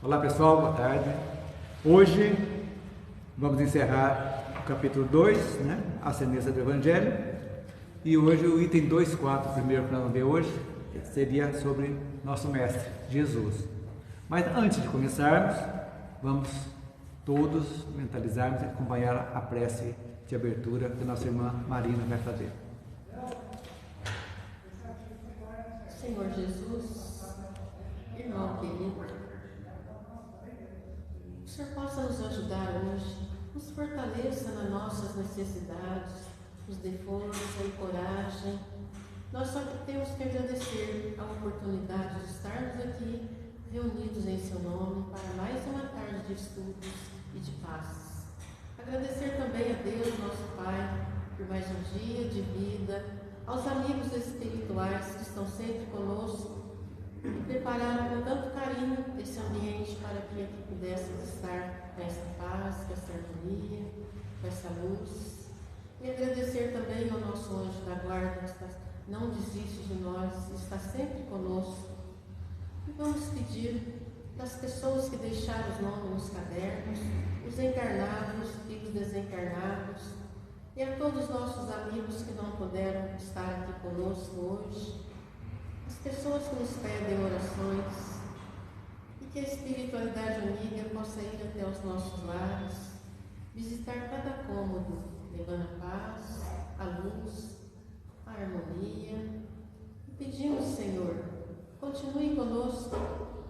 Olá pessoal, boa tarde. Hoje vamos encerrar o capítulo 2, a ascendência do Evangelho. E hoje o item 2.4, primeiro que nós vamos ver hoje, seria sobre nosso Mestre, Jesus. Mas antes de começarmos, vamos todos mentalizarmos e acompanhar a prece de abertura que nossa irmã Marina vai fazer. Senhor Jesus, irmão querido, o Senhor possa nos ajudar hoje, nos fortaleça nas nossas necessidades, nos dê força e coragem. Nós só temos que agradecer a oportunidade de estarmos aqui reunidos em seu nome para mais uma tarde de estudos e de paz. Agradecer também a Deus, nosso Pai, por mais um dia de vida, aos amigos espirituais que estão sempre conosco e prepararam com tanto carinho esse ambiente para que aqui pudéssemos estar com essa paz, com essa harmonia, com essa luz. E agradecer também ao nosso anjo da guarda que não desiste de nós, está sempre conosco. E vamos pedir das pessoas que deixaram os nomes nos cadernos, os encarnados e os desencarnados, e a todos os nossos amigos que não puderam estar aqui conosco hoje, as pessoas que nos pedem orações, e que a espiritualidade unida possa ir até os nossos lares, visitar cada cômodo, levando a paz, a luz, a harmonia. E pedimos, Senhor, continue conosco,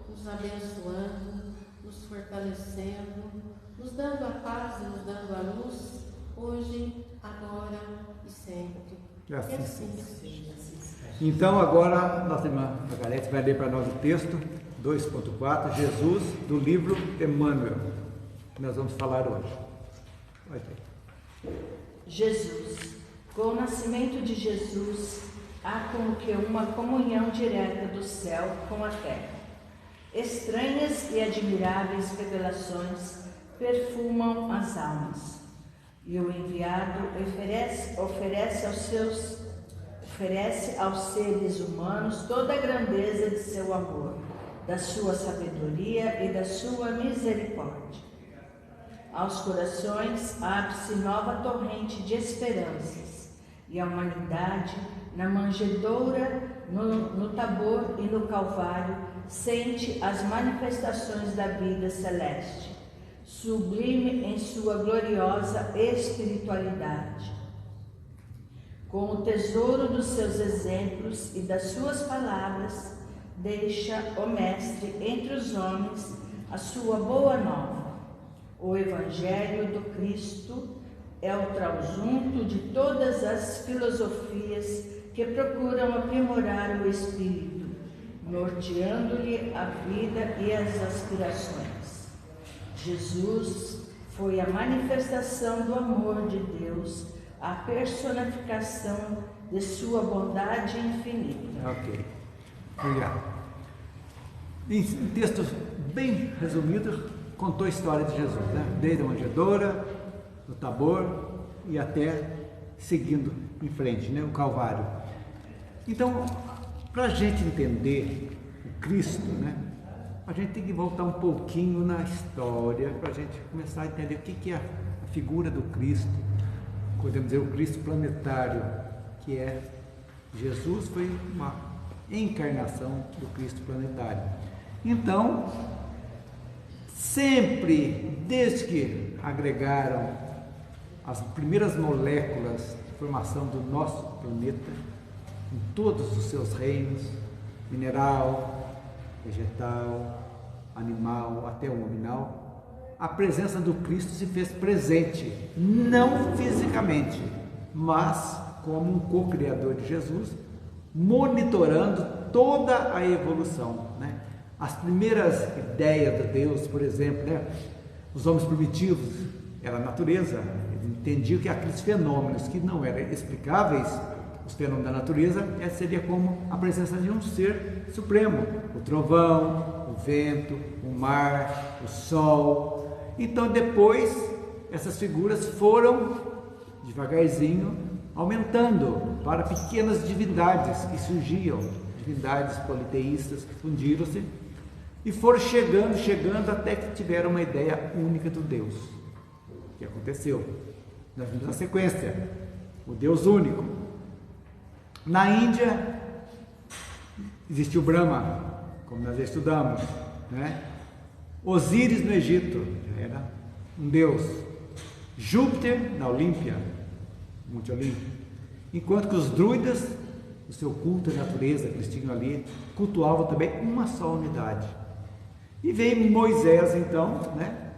nos abençoando, nos fortalecendo, nos dando a paz e nos dando a luz, hoje, agora e sempre. E assim seja. Então agora nossa irmã Margarete vai ler para nós o texto 2.4, Jesus, do livro Emmanuel, que nós vamos falar hoje. Vai ver. Jesus. Com o nascimento de Jesus, há como que uma comunhão direta do céu com a terra. Estranhas e admiráveis revelações perfumam as almas. E o enviado oferece aos seres humanos toda a grandeza de seu amor, da sua sabedoria e da sua misericórdia. Aos corações abre-se nova torrente de esperanças, e a humanidade, na manjedoura, no Tabor e no Calvário, sente as manifestações da vida celeste, sublime em sua gloriosa espiritualidade. Com o tesouro dos seus exemplos e das suas palavras, deixa o Mestre entre os homens a sua boa nova. O Evangelho do Cristo é o trasunto de todas as filosofias que procuram aprimorar o espírito, norteando-lhe a vida e as aspirações. Jesus foi a manifestação do amor de Deus, a personificação de sua bondade infinita. Ok, obrigado. Em texto bem resumido, contou a história de Jesus, desde a manjedoura, do Tabor e até seguindo em frente, o Calvário. Então, para a gente entender o Cristo, a gente tem que voltar um pouquinho na história para a gente começar a entender o que é a figura do Cristo. Podemos dizer o Cristo planetário, que é Jesus, foi uma encarnação do Cristo planetário. Então, sempre, desde que agregaram as primeiras moléculas de formação do nosso planeta, em todos os seus reinos, mineral, vegetal, animal, até o nominal, a presença do Cristo se fez presente, não fisicamente, mas como um co-criador de Jesus, monitorando toda a evolução. As primeiras ideias de Deus, por exemplo, os homens primitivos, era a natureza, eles entendiam que aqueles fenômenos que não eram explicáveis, os fenômenos da natureza, seria como a presença de um ser supremo, o trovão, o vento, o mar, o sol. Então depois essas figuras foram devagarzinho aumentando para pequenas divindades que surgiam, divindades politeístas que fundiram-se E foram chegando até que tiveram uma ideia única do Deus. O que aconteceu? Nós vimos a sequência, o Deus único. Na Índia existiu Brahma, como nós já estudamos, né? Osíris no Egito, já era um deus. Júpiter na Olímpia, Monte Olímpio. Enquanto que os druidas, o seu culto à natureza que eles tinham ali, cultuavam também uma só unidade. E veio Moisés então, né?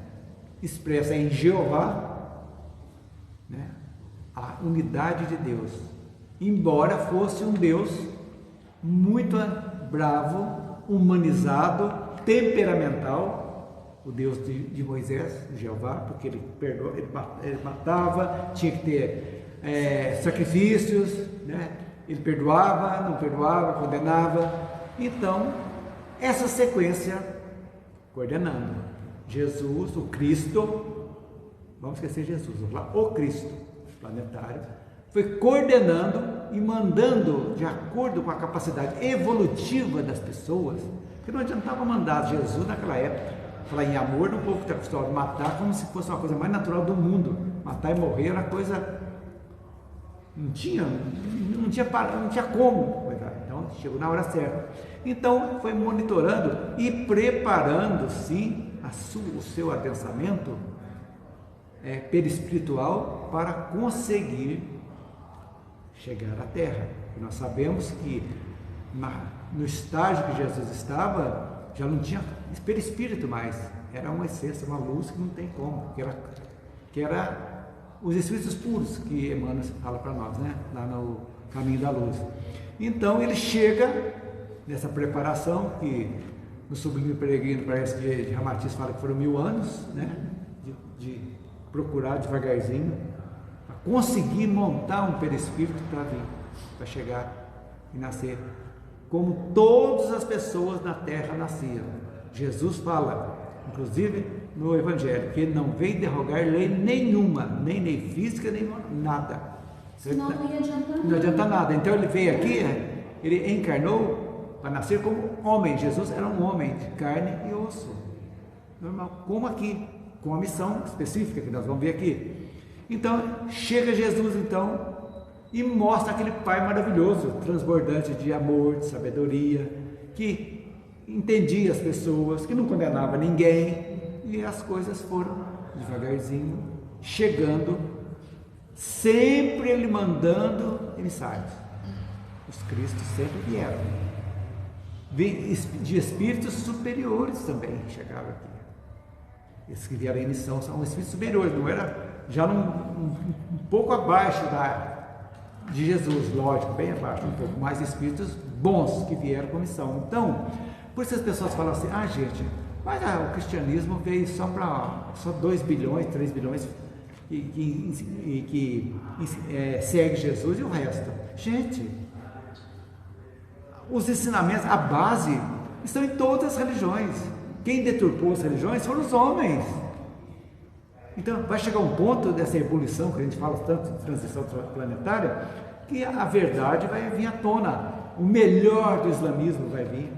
Expressa em Jeová, né? A unidade de Deus. Embora fosse um Deus muito bravo, humanizado, temperamental, o Deus de Moisés, Jeová, porque ele perdoa, ele matava, tinha que ter sacrifícios, né? Ele perdoava, não perdoava, condenava. Então, essa sequência, coordenando, Jesus, o Cristo, vamos esquecer Jesus, vamos lá, o Cristo planetário, foi coordenando e mandando de acordo com a capacidade evolutiva das pessoas, porque não adiantava mandar Jesus naquela época, falar em amor, no povo que está acostumado a matar como se fosse uma coisa mais natural do mundo. Matar e morrer era coisa, não tinha como. Então chegou na hora certa. Então foi monitorando e preparando sim o seu adensamento perispiritual para conseguir chegar à Terra. E nós sabemos que no estágio que Jesus estava, já não tinha perispírito mais, era uma essência, uma luz que não tem como, que era os espíritos puros que Emmanuel fala para nós, né? Lá no Caminho da Luz. Então ele chega nessa preparação, que no Sublime Peregrino parece que de Ramatiz fala que foram 1000 anos, né? De procurar devagarzinho para conseguir montar um perispírito para vir, para chegar e nascer como todas as pessoas na Terra nasciam. Jesus fala, inclusive no Evangelho, que ele não veio derrogar lei nenhuma, nem física, nem nada. Senão não ia adiantar nada. Não adianta nada. Então ele veio aqui, ele encarnou para nascer como homem. Jesus era um homem de carne e osso, normal, como aqui, com a missão específica que nós vamos ver aqui. Então chega Jesus então e mostra aquele Pai maravilhoso, transbordante de amor, de sabedoria, que entendia as pessoas, que não condenava ninguém, e as coisas foram devagarzinho chegando, sempre ele mandando emissários. Os Cristos sempre vieram, de espíritos superiores também chegaram aqui. Esses que vieram em missão são espíritos superiores, não era já um pouco abaixo de Jesus, lógico, bem abaixo, um pouco mais espíritos bons que vieram com missão. Então, por isso as pessoas falam assim, gente, mas o cristianismo veio só 2 bilhões, 3 bilhões que segue Jesus e o resto. Gente, os ensinamentos, a base, estão em todas as religiões. Quem deturpou as religiões foram os homens. Então vai chegar um ponto dessa ebulição que a gente fala tanto de transição planetária, que a verdade vai vir à tona, o melhor do islamismo vai vir,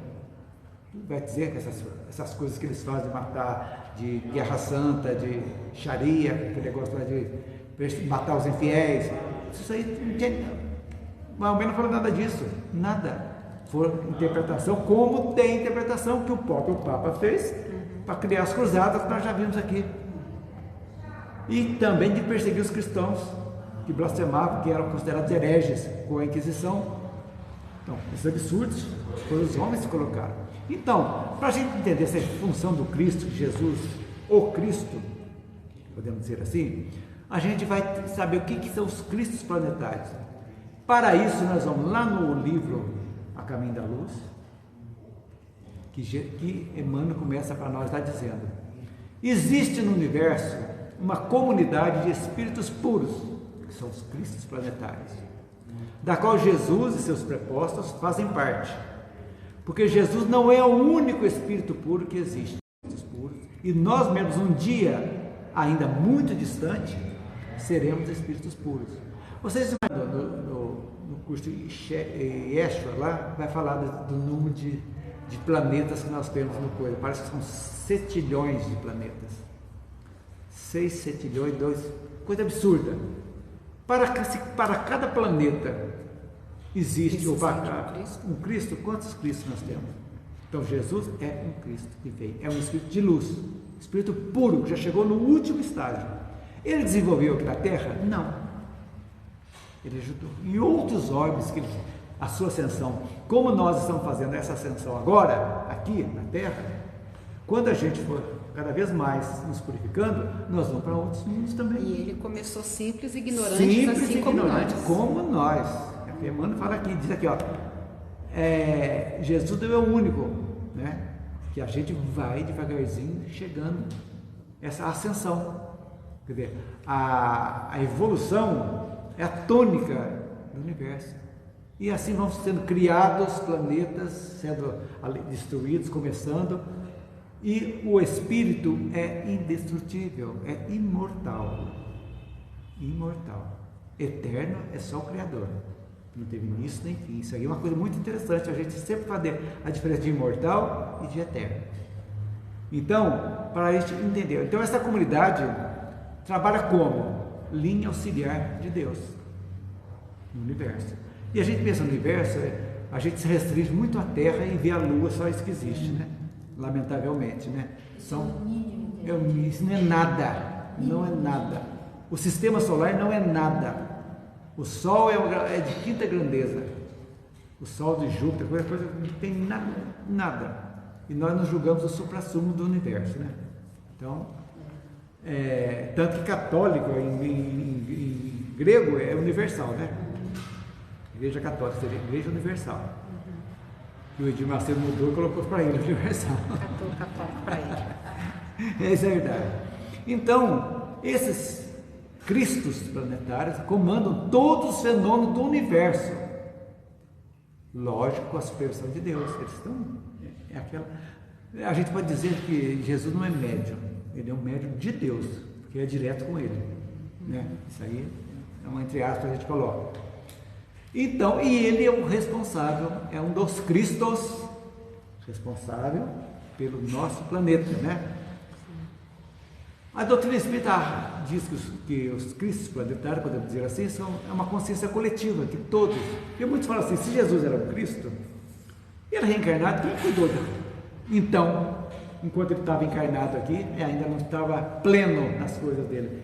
vai dizer que essas coisas que eles fazem de matar, de guerra santa, de Sharia, aquele negócio lá de matar os infiéis, isso aí não tem, Maomé não falou nada disso, nada. Foi interpretação, como tem interpretação que o próprio Papa fez para criar as cruzadas que nós já vimos aqui. E também de perseguir os cristãos que blasfemavam, que eram considerados hereges com a Inquisição. Então, esses absurdos foram os homens que colocaram. Então, para a gente entender essa função do Cristo, Jesus, o Cristo, podemos dizer assim, a gente vai saber o que são os Cristos planetários. Para isso, nós vamos lá no livro A Caminho da Luz, que Emmanuel começa para nós lá dizendo: existe no universo uma comunidade de espíritos puros, que são os Cristos planetários, da qual Jesus e seus prepostos fazem parte, porque Jesus não é o único espírito puro que existe, e nós mesmos um dia, ainda muito distante, seremos espíritos puros. Vocês no curso Yeshua lá, vai falar do número de de planetas que nós temos no coisa. Parece que são 7 de planetas. 6 7 coisa absurda. Para cada planeta existe um Cristo. Quantos Cristos nós temos? Então Jesus é um Cristo que veio, é um Espírito de luz, Espírito puro, que já chegou no último estágio. Ele desenvolveu aqui na Terra? Não. Ele ajudou. E outros orbes, a sua ascensão, como nós estamos fazendo essa ascensão agora, aqui na Terra, quando a gente for cada vez mais nos purificando, nós vamos para outros mundos também. E ele começou simples e ignorante, assim como nós. A Emmanuel fala aqui, diz aqui, ó, Jesus é o único, né, que a gente vai devagarzinho chegando essa ascensão. Quer dizer, a evolução é a tônica do universo. E assim vão sendo criados planetas, sendo destruídos, começando. E o Espírito é indestrutível, é imortal. Imortal. Eterno é só o Criador. Não teve início nem fim. Isso aí é uma coisa muito interessante, a gente sempre fazer a diferença de imortal e de eterno. Então, para a gente entender. Então, essa comunidade trabalha como? Linha auxiliar de Deus no universo. E a gente pensa no universo, a gente se restringe muito à Terra e vê a Lua, só isso que existe, né? Lamentavelmente, né? Isso não é nada, não é nada. O sistema solar não é nada. O Sol é de quinta grandeza. O Sol de Júpiter, coisa não tem nada. E nós nos julgamos o suprassumo do universo, né? Então, tanto que católico em grego é universal, né? Igreja católica seria Igreja Universal. E o Edir Macedo mudou e colocou para ele universal. Católico para ele. Isso é verdade. Então, esses Cristos planetários comandam todos os fenômenos do universo. Lógico, com a supervisão de Deus. Eles estão. A gente pode dizer que Jesus não é médium, ele é um médium de Deus, porque é direto com ele. Né? Isso aí é uma entre aspas que a gente coloca. Então, e ele é o responsável, é um dos Cristos responsável pelo nosso planeta, né? A doutrina espírita diz que os Cristos planetários, podemos dizer assim, é uma consciência coletiva, que todos, porque muitos falam assim, se Jesus era um Cristo, ele era reencarnado, quem cuidou dele? Então, enquanto ele estava encarnado aqui, ainda não estava pleno nas coisas dele,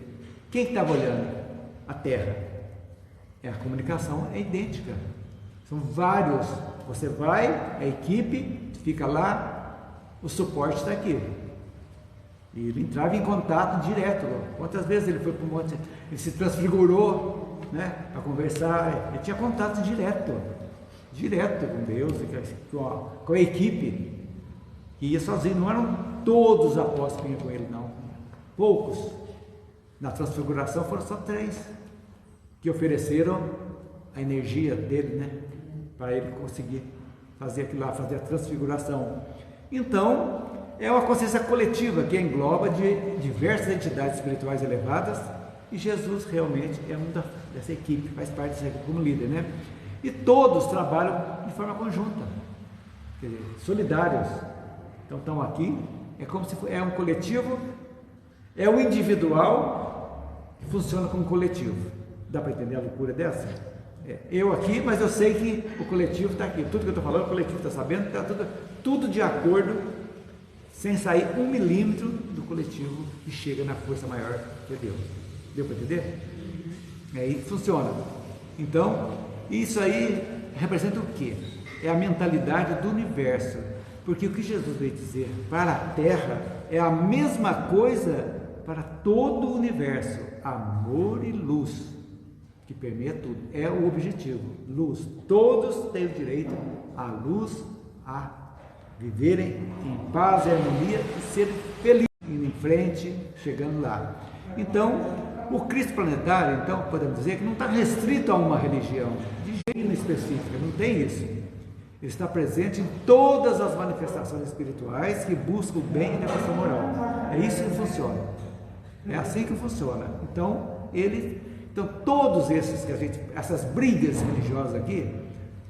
quem estava olhando? A Terra. A comunicação é idêntica, são vários, você vai, a equipe fica lá, o suporte está aqui, e ele entrava em contato direto. Quantas vezes ele foi para o monte, ele se transfigurou, né, para conversar, ele tinha contato direto com Deus, com a equipe, e ia sozinho, não eram todos os apóstolos que iam com ele, não, poucos. Na transfiguração foram só 3 que ofereceram a energia dele, né, para ele conseguir fazer aquilo lá, fazer a transfiguração. Então, é uma consciência coletiva que engloba de diversas entidades espirituais elevadas, e Jesus realmente é dessa equipe, faz parte dessa equipe como líder, né? E todos trabalham de forma conjunta, quer dizer, solidários. Então estão aqui, é como se é um coletivo, é o individual que funciona como coletivo. Dá para entender a loucura dessa? Eu aqui, mas eu sei que o coletivo está aqui. Tudo que eu estou falando, o coletivo está sabendo, está tudo de acordo, sem sair 1 milímetro do coletivo que chega na força maior que é Deus. Deu para entender? É aí que funciona. Então, isso aí representa o quê? É a mentalidade do universo. Porque o que Jesus veio dizer para a Terra é a mesma coisa para todo o universo. Amor e luz, que permeia tudo, é o objetivo, luz. Todos têm o direito à luz, a viverem em paz e harmonia e serem felizes, indo em frente, chegando lá. Então, o Cristo planetário, então, podemos dizer que não está restrito a uma religião, de jeito específico, não tem isso. Ele está presente em todas as manifestações espirituais que buscam o bem e a elevação moral. É isso que funciona. É assim que funciona. Então, todos essas brigas religiosas aqui,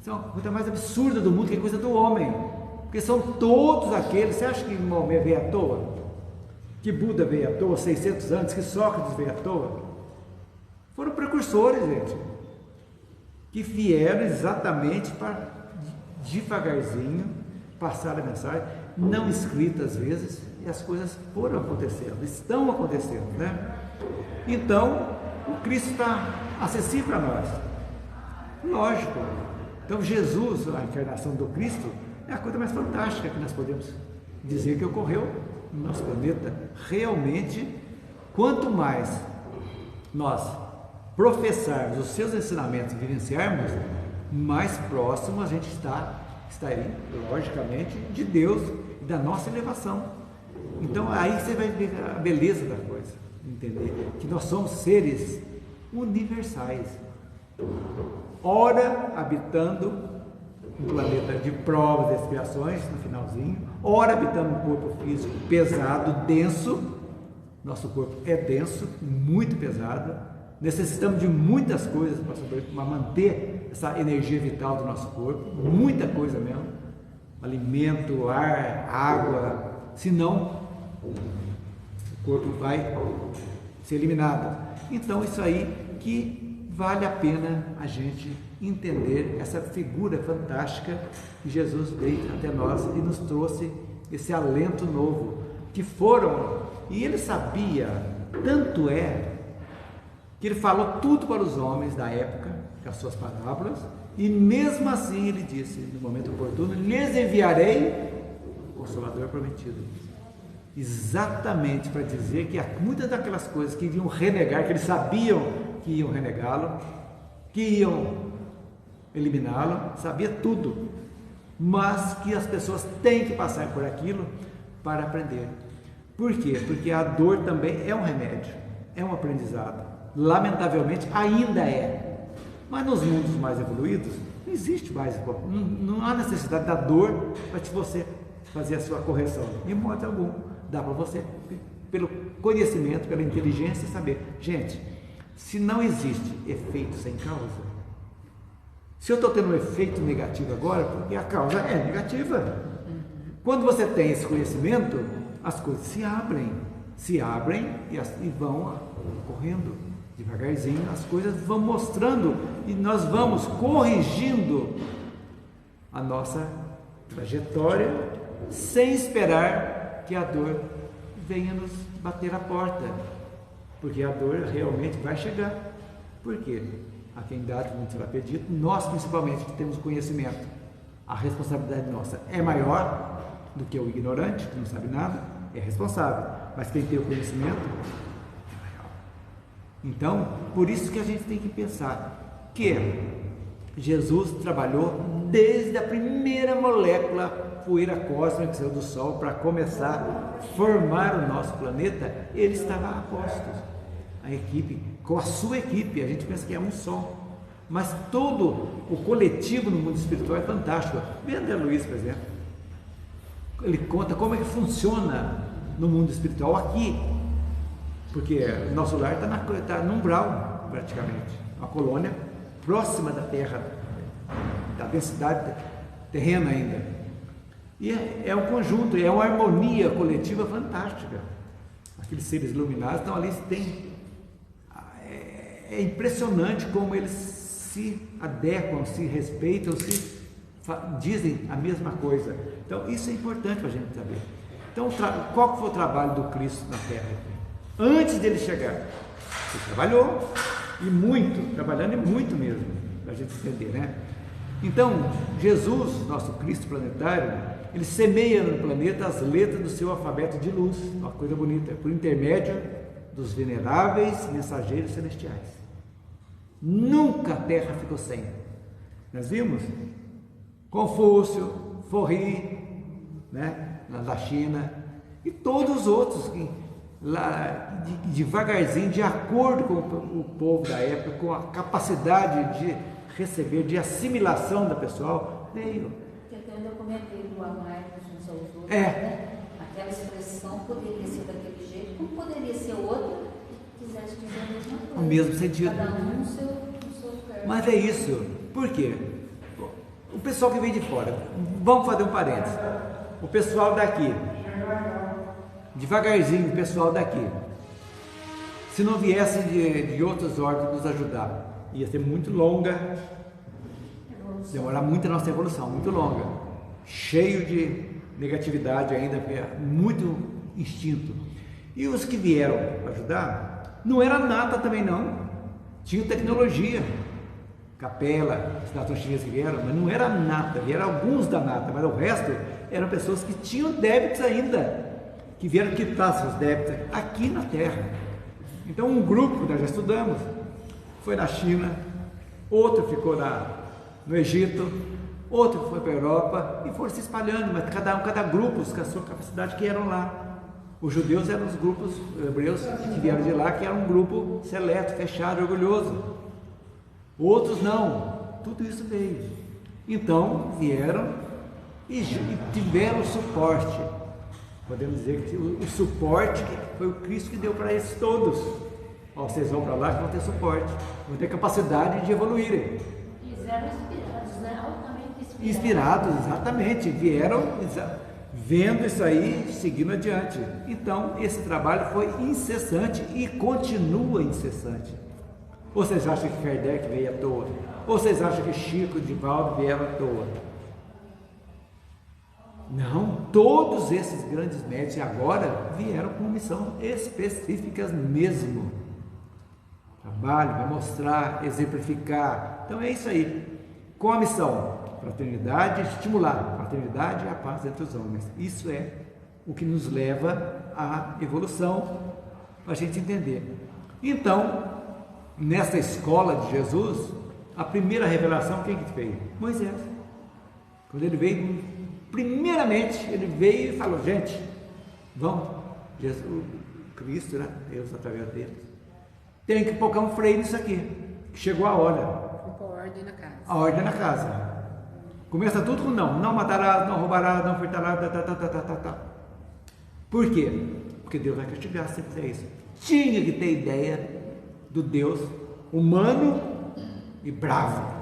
são a coisa mais absurda do mundo, que é coisa do homem. Porque são todos aqueles. Você acha que Maomé veio à toa? Que Buda veio à toa 600 anos? Que Sócrates veio à toa? Foram precursores, gente, que vieram exatamente para devagarzinho passar a mensagem, não escrita às vezes, e as coisas foram acontecendo, estão acontecendo, né? Então, o Cristo está acessível a nós, lógico. Então, Jesus, a encarnação do Cristo, é a coisa mais fantástica que nós podemos dizer que ocorreu no nosso planeta. Realmente, quanto mais nós professarmos os seus ensinamentos e vivenciarmos, mais próximo a gente está aí, logicamente, de Deus e da nossa elevação. Então aí você vai ver a beleza da coisa, entender que nós somos seres universais, ora habitando um planeta de provas e expiações no finalzinho, ora habitando um corpo físico pesado, denso. Nosso corpo é denso, muito pesado, necessitamos de muitas coisas para manter essa energia vital do nosso corpo, muita coisa mesmo, alimento, ar, água, senão o corpo vai ser eliminado. Então isso aí que vale a pena a gente entender essa figura fantástica que Jesus veio até nós e nos trouxe esse alento novo, que foram, e ele sabia, tanto é que ele falou tudo para os homens da época, com as suas parábolas, e mesmo assim ele disse, no momento oportuno, lhes enviarei o Consolador prometido. Exatamente para dizer que muitas daquelas coisas que iriam renegar, que eles sabiam que iam renegá-lo, que iam eliminá-lo, sabia tudo, mas que as pessoas têm que passar por aquilo para aprender. Por quê? Porque a dor também é um remédio, é um aprendizado. Lamentavelmente ainda é, mas nos mundos mais evoluídos não existe mais, não há necessidade da dor para você fazer a sua correção, de modo algum. Dá para você, pelo conhecimento, pela inteligência, saber, gente, se não existe efeito sem causa, se eu estou tendo um efeito negativo agora, porque a causa é negativa. Quando você tem esse conhecimento, as coisas se abrem e vão correndo devagarzinho, as coisas vão mostrando e nós vamos corrigindo a nossa trajetória sem esperar que a dor venha nos bater a porta, porque a dor realmente vai chegar. Por quê? A quem dá muito será pedido. Nós principalmente que temos conhecimento, a responsabilidade nossa é maior do que o ignorante que não sabe nada, é responsável, mas quem tem o conhecimento é maior. Então, por isso que a gente tem que pensar que Jesus trabalhou desde a primeira molécula poeira cósmica que saiu do Sol para começar a formar o nosso planeta. Ele estava a postos, a equipe, com a sua equipe. A gente pensa que é um só, mas todo o coletivo no mundo espiritual é fantástico. Vê André Luiz, por exemplo, ele conta como é que funciona no mundo espiritual aqui, porque o nosso lar está no umbral, praticamente, uma colônia próxima da Terra, da densidade terrena ainda. E é um conjunto, é uma harmonia coletiva fantástica. Aqueles seres iluminados estão ali, é impressionante como eles se adequam, se respeitam, dizem a mesma coisa. Então isso é importante para a gente saber. Então qual foi o trabalho do Cristo na Terra? Antes dele chegar, ele trabalhou, e muito, trabalhando e muito mesmo, para a gente entender, né? Então, Jesus, nosso Cristo planetário, ele semeia no planeta as letras do seu alfabeto de luz, uma coisa bonita, por intermédio dos veneráveis mensageiros celestiais. Nunca a Terra ficou sem. Nós vimos Confúcio, Forri, né, da China, e todos os outros que lá devagarzinho, de acordo com o povo da época, com a capacidade de receber, de assimilação da pessoal, veio. Tem um documento aí do Amar que a gente só usou, né? Aquela expressão poderia ser daquele jeito, como poderia ser outro que quisesse dizer a mesma coisa. O mesmo sentido. Cada um no seu campo. Mas é isso. Por quê? o pessoal que vem de fora, vamos fazer um parênteses, o pessoal daqui, devagarzinho, o pessoal daqui, se não viesse de outras ordens nos ajudar, ia ser muito longa, demorar muito a nossa evolução, muito longa, cheio de negatividade ainda, muito instinto. E os que vieram ajudar, não era nata também não, tinha tecnologia, capela, os natos chineses que vieram, mas não era nata, vieram alguns da nata, mas o resto eram pessoas que tinham débitos ainda, que vieram quitar seus débitos aqui na Terra. Então um grupo, nós já estudamos, foi na China, outro ficou no Egito, outro foi para a Europa e foram se espalhando, mas cada grupo com a sua capacidade que eram lá. Os judeus eram os grupos hebreus que vieram de lá, que era um grupo seleto, fechado, orgulhoso. Outros não, tudo isso veio. Então vieram e tiveram suporte. Podemos dizer que o suporte foi o Cristo que deu para eles todos. Ó, vocês vão para lá que vão ter suporte, vão ter capacidade de evoluírem. Eles eram inspirados, né? Altamente inspirados. Inspirados, exatamente, vieram vendo isso aí, seguindo adiante. Então, esse trabalho foi incessante e continua incessante. Ou vocês acham que Kardec veio à toa? Ou vocês acham que Chico, Divaldo vieram à toa? Não, todos esses grandes médicos agora vieram com missão específicas mesmo. Trabalho, vai mostrar, exemplificar. Então é isso aí. Com a missão, fraternidade, estimular a fraternidade e a paz entre os homens. Isso é o que nos leva à evolução, para a gente entender. Então, nessa escola de Jesus, a primeira revelação, quem que fez? Moisés. Quando ele veio, primeiramente, ele veio e falou, gente, vamos, Jesus, Cristo, né? Deus através dele, tem que colocar um freio nisso aqui, chegou a hora. A ordem na casa. A ordem na casa. Começa tudo com não matarás, não roubarás, não furtarás, Por quê? Porque Deus vai castigar se você fizer isso. Tinha que ter ideia do Deus humano e bravo,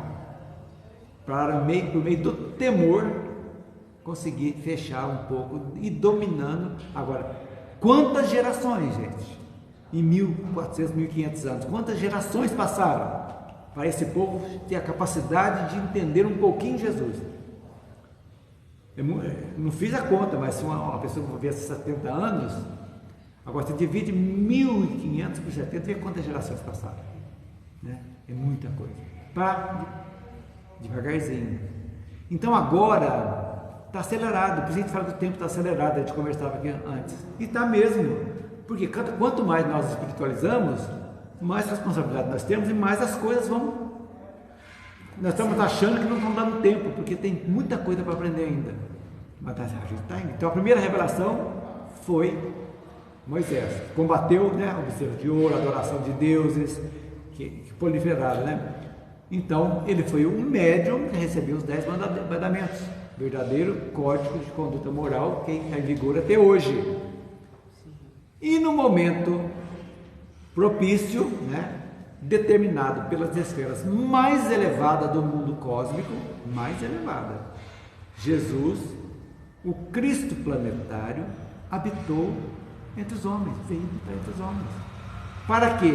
para por meio do temor conseguir fechar um pouco e dominando. Agora, quantas gerações, gente? Em 1400, 1500 anos, quantas gerações passaram para esse povo ter a capacidade de entender um pouquinho Jesus? Eu não fiz a conta, mas se uma pessoa vivesse 70 anos, agora você divide 1500 por 70, vê quantas gerações passaram, né? É muita coisa, devagarzinho. Então agora está acelerado, por isso a gente fala que o tempo está acelerado, a gente conversava aqui antes, e está mesmo, porque quanto mais nós espiritualizamos, mais responsabilidade nós temos e mais as coisas vão. Nós estamos achando que não estão dando tempo, porque tem muita coisa para aprender ainda. Mas a gente está indo. Então a primeira revelação foi Moisés. Combateu, né, o bezerro de ouro, a adoração de deuses, que proliferaram, né? Então ele foi um médium que recebeu os 10 mandamentos, verdadeiro código de conduta moral que está em vigor até hoje. E no momento propício, né, determinado pelas esferas mais elevadas do mundo cósmico, mais elevada, Jesus, o Cristo planetário, habitou entre os homens, veio entre os homens. Para quê?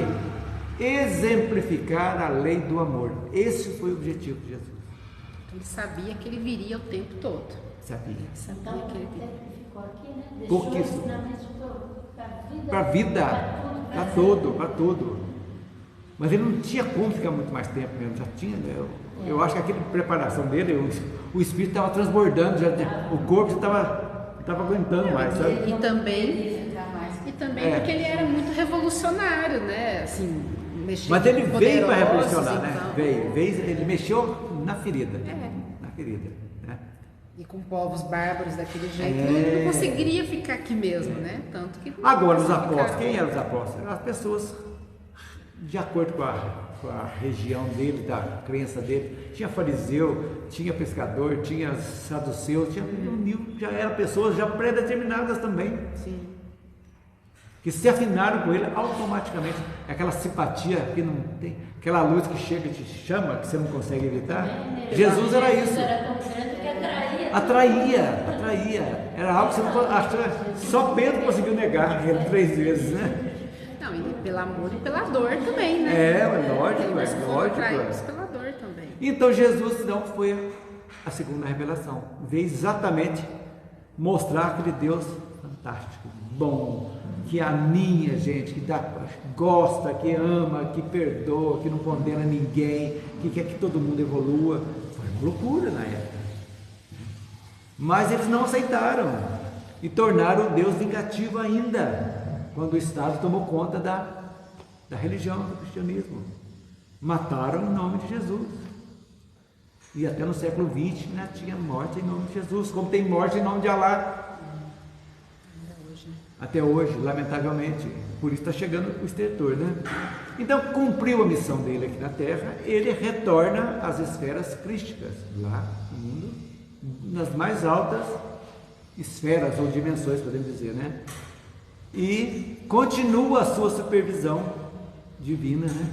Exemplificar a lei do amor. Esse foi o objetivo de Jesus. Ele sabia que ele viria o tempo todo. Sabia. Então, que ele viria. ficou aqui, né? Porque Deixou ensinamentos para a vida, para tudo. Mas ele não tinha como ficar muito mais tempo mesmo, já tinha, né? Eu acho que aquela preparação dele, o espírito estava transbordando, o corpo estava aguentando mais, sabe? E também porque ele era muito revolucionário, né? Assim, mas ele veio para revolucionar, então, né? Veio, ele mexeu na ferida, na ferida, né? E com povos bárbaros daquele jeito, ele não conseguiria ficar aqui mesmo, né? Tanto que agora os apóstolos, quem eram os apóstolos? Eram as pessoas de acordo com a região dele, da crença dele. Tinha fariseu, tinha pescador, tinha saduceu, já eram pessoas já pré-determinadas também. Sim. que se afinaram com ele automaticamente. Aquela simpatia que não tem, aquela luz que chega e te chama, que você não consegue evitar. Jesus era isso. Era tão grande que Atraía. Era algo que você não achava. Só Pedro conseguiu negar ele 3 vezes, né? Não, e pelo amor e pela dor também, né? Lógico. Pela dor também. Então Jesus, então, foi a segunda revelação. Veio exatamente mostrar aquele Deus fantástico, bom, que aninha gente, que gosta, que ama, que perdoa, que não condena ninguém, que quer que todo mundo evolua. Foi uma loucura na época. Mas eles não aceitaram e tornaram o Deus vingativo ainda, quando o Estado tomou conta da religião, do cristianismo. Mataram em nome de Jesus. E até no século XX né, tinha morte em nome de Jesus, como tem morte em nome de Alá. Até hoje, lamentavelmente. Por isso está chegando o extertor, né? Então, cumpriu a missão dele aqui na Terra, ele retorna às esferas crísticas, lá no mundo, nas mais altas esferas ou dimensões, podemos dizer, né? E continua a sua supervisão divina, né?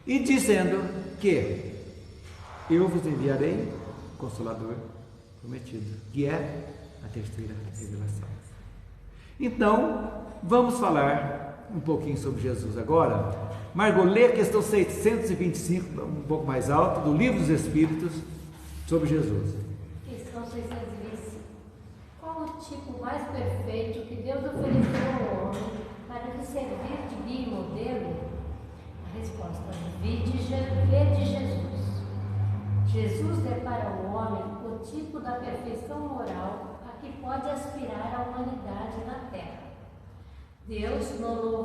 E dizendo que eu vos enviarei o Consolador prometido, que é a terceira revelação. Então, vamos falar um pouquinho sobre Jesus agora. Margot, lê a questão 625, um pouco mais alto, do Livro dos Espíritos, sobre Jesus. Questão 625. Qual o tipo mais perfeito que Deus ofereceu ao homem para lhe servir de guia e modelo? A resposta: vede Jesus. Jesus é para o homem o tipo da perfeição moral a que pode aspirar a humanidade na Terra. Deus não o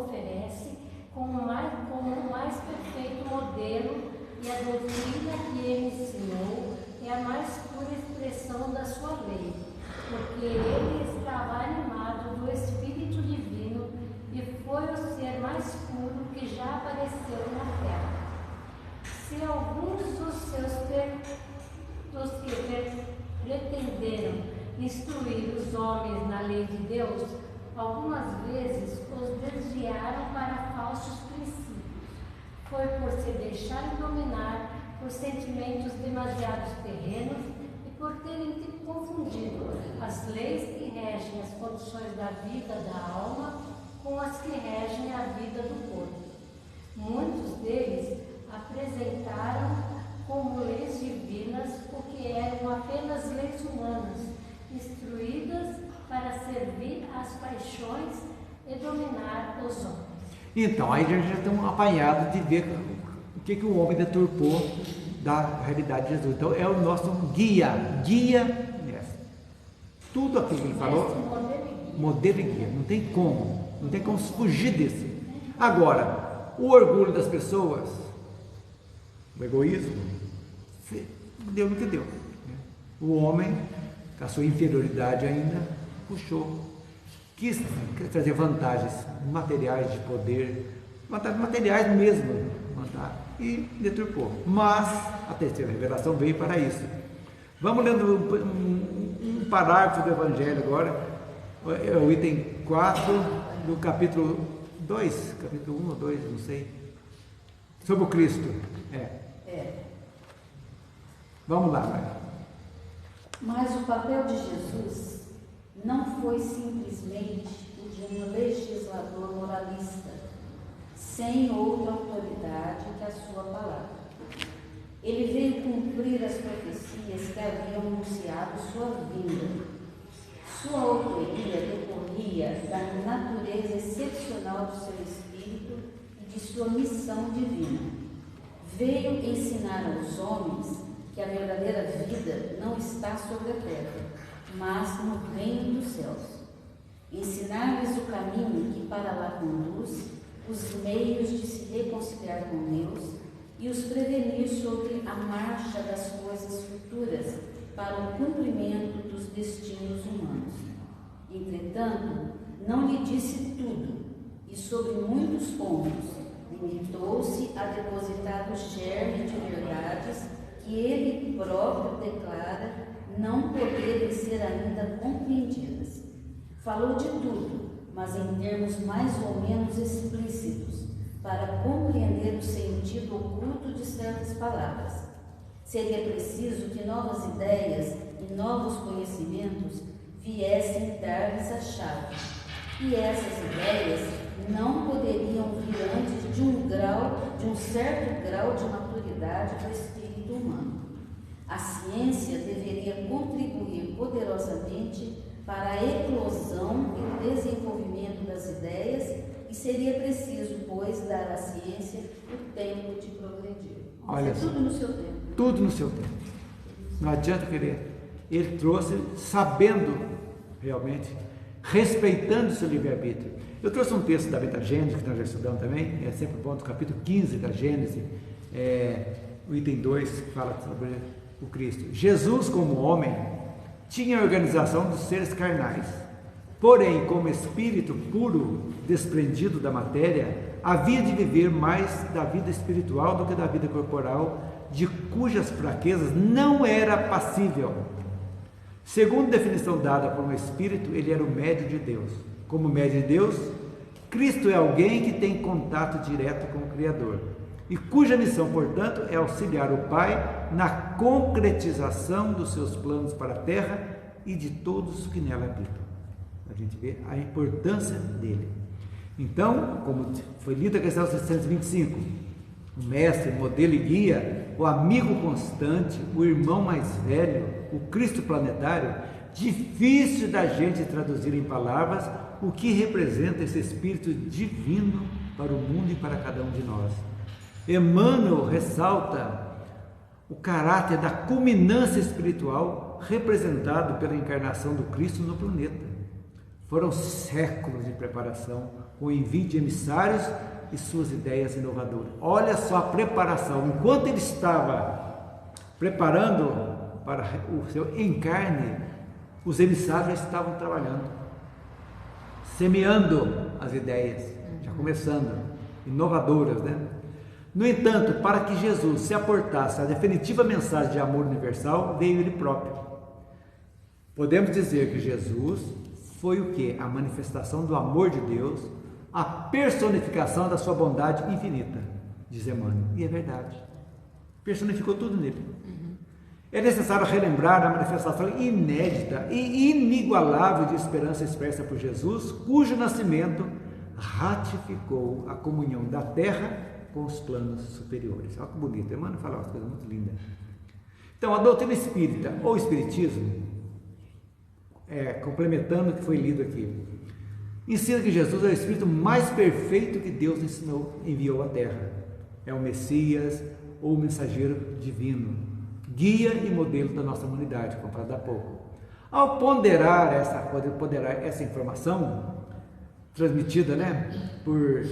oferece como o mais perfeito modelo, e a doutrina que ele ensinou é a mais pura expressão da sua lei, porque ele estava animado do Espírito Divino e foi o ser mais puro que já apareceu na Terra. Se alguns dos que pretenderam instruir os homens na lei de Deus, algumas vezes os desviaram para falsos princípios. Foi por se deixarem dominar por sentimentos demasiado terrenos e por terem confundido as leis que regem as condições da vida da alma com as que regem a vida do corpo. Muitos deles apresentaram como leis divinas o que eram apenas leis humanas, instruídas para servir às paixões e dominar os homens. Então, aí já estamos apanhados de ver o que o homem deturpou da realidade de Jesus. Então, é o nosso guia nessa. Tudo aquilo que ele falou, modelo e guia, não tem como fugir desse. Agora, o orgulho das pessoas, o egoísmo, deu no que deu. O homem, com a sua inferioridade ainda, puxou, quis trazer vantagens materiais de poder, vantagens materiais mesmo, e deturpou. Mas a terceira revelação veio para isso. Vamos lendo um parágrafo do Evangelho agora, é o item 4 do capítulo 2, capítulo 1 ou 2, não sei, sobre o Cristo. Vamos lá, Maria. Mas o papel de Jesus não foi simplesmente o de um legislador moralista, sem outra autoridade que a sua palavra. Ele veio cumprir as profecias que haviam anunciado sua vinda. Sua autoria decorria da natureza excepcional do seu espírito e de sua missão divina. Veio ensinar aos homens que a verdadeira vida não está sobre a terra, mas no reino dos céus. Ensinar-lhes o caminho que para lá conduz, os meios de se reconciliar com Deus e os prevenir sobre a marcha das coisas futuras para o cumprimento dos destinos humanos. Entretanto, não lhe disse tudo, e sobre muitos pontos limitou-se a depositar o germe de verdades que ele próprio declara não poderem ser ainda compreendidas. Falou de tudo, mas em termos mais ou menos explícitos, para compreender o sentido oculto de certas palavras. Seria preciso que novas ideias e novos conhecimentos viessem dar-lhes a chave. E essas ideias não poderiam vir antes de um certo grau de maturidade do espírito humano. A ciência deveria contribuir poderosamente para a eclosão e o desenvolvimento das ideias, e seria preciso, pois, dar à ciência o tempo de progredir. Olha, tudo no seu tempo. Tudo no seu tempo. Não adianta querer. Ele trouxe sabendo realmente, respeitando o seu livre-arbítrio. Eu trouxe um texto da Gênesis, que nós já estudamos também, é sempre bom, do capítulo 15 da Gênesis, o item 2, que fala sobre o Cristo. Jesus, como homem, tinha a organização dos seres carnais, porém, como espírito puro, desprendido da matéria, havia de viver mais da vida espiritual do que da vida corporal, de cujas fraquezas não era passível. Segundo a definição dada por um espírito, ele era o médio de Deus. Como médio de Deus, Cristo é alguém que tem contato direto com o Criador e cuja missão, portanto, é auxiliar o Pai na concretização dos seus planos para a terra e de todos que nela habitam. A gente vê a importância dele. Então, como foi lido a questão 625, o mestre, o modelo e guia, o amigo constante, o irmão mais velho, o Cristo planetário, difícil da gente traduzir em palavras o que representa esse Espírito divino para o mundo e para cada um de nós. Emmanuel ressalta o caráter da culminância espiritual representado pela encarnação do Cristo no planeta. Foram séculos de preparação, com envio de emissários e suas ideias inovadoras. Olha só a preparação. Enquanto ele estava preparando para o seu encarne, os emissários já estavam trabalhando, semeando as ideias, já começando, inovadoras, né? No entanto, para que Jesus se aportasse a definitiva mensagem de amor universal, veio ele próprio. Podemos dizer que Jesus foi o quê? A manifestação do amor de Deus, a personificação da sua bondade infinita, diz Emmanuel. E é verdade. Personificou tudo nele. É necessário relembrar a manifestação inédita e inigualável de esperança expressa por Jesus, cujo nascimento ratificou a comunhão da terra com os planos superiores. Olha que bonito. Emmanuel fala uma coisa muito linda. Então, a doutrina espírita ou espiritismo, complementando o que foi lido aqui, ensina que Jesus é o Espírito mais perfeito que Deus enviou à Terra. É o Messias ou o mensageiro divino, guia e modelo da nossa humanidade, como falado há pouco. Ao ponderar essa informação, transmitida, por